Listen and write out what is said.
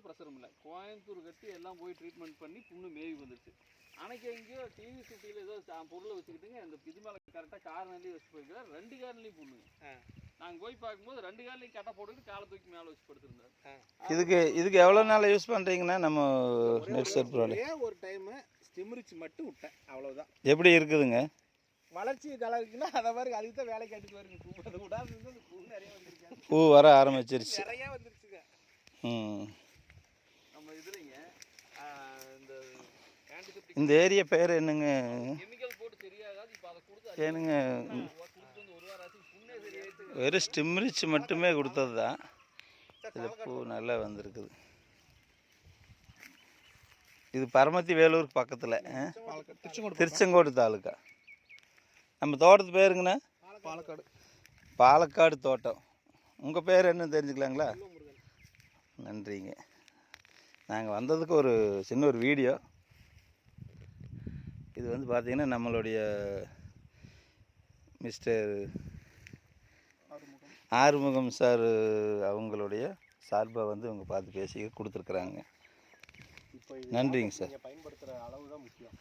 பிரஷரும் இல்லை. கோயம்புத்தூர் கட்டி எல்லாம் போய் ட்ரீட்மெண்ட் பண்ணி புண்ணு மேவி வந்துருச்சு. அன்னைக்கு எங்கேயோ டிவி சுட்டியில் ஏதோ பொருளை வச்சுக்கிட்டுங்க அந்த இது மேலே கரெக்டாக கார்னர்லேயும் வச்சு போயிருக்காரு. 2 கார்லையும் புண்ணுங்க. நாங்கள் போய் பார்க்கும்போது 2 கார்லையும் கட்டை போட்டுக்கிட்டு காலை தூக்கி மேலே வச்சு படுத்துருந்தாரு. இதுக்கு எவ்வளோ நாள் யூஸ் பண்ணுறீங்கன்னா நம்ம நெக்ஸ்ட் ப்ராடக்ட் ஒரு டைமு ஸ்டிம்ரிச்சு மட்டும் விட்டேன், அவ்வளோதான். எப்படி இருக்குதுங்க? வளர்ச்சி நல்லா இருக்குன்னா அதை மாதிரி அதுக்கு தான் வேலை கேட்டுட்டு வருங்க. பூ அதை விடாது பூ நிறைய வந்துருக்காங்க. பூ வர ஆரம்பிச்சிருச்சு. நிறையா வந்துருச்சுங்க. நம்ம இதுலைங்க இந்த ஏரியா பேர் என்னங்க? கெமிக்கல் போட்டு சரியாகாது. இப்போ அதை கொடுத்து ஏனுங்க ஒரு வாரம் ஆச்சு. புண்ணே சரியாயிட்டு வெறும் ஸ்டிம்ரிச் மட்டுமே கொடுத்தது தான். இது பூ நல்லா வந்திருக்குது. இது பரமத்தி வேலூர் பக்கத்தில் திருச்செங்கோடு தாலுக்கா. நம்ம தோட்டத்து பேருங்கண்ணா பாலக்காடு தோட்டம். உங்கள் பேர் என்னன்னு தெரிஞ்சுக்கலாங்களா? நன்றிங்க. நாங்கள் வந்ததுக்கு ஒரு சின்ன ஒரு வீடியோ. இது வந்து பார்த்திங்கன்னா நம்மளுடைய மிஸ்டர் ஆறுமுகம் சார் அவங்களுடைய சார்பாக வந்து இவங்க பார்த்து பேசி கொடுத்துருக்குறாங்க. நன்றிங்க சார். பயன்படுத்துகிற அளவு தான் முக்கியம்.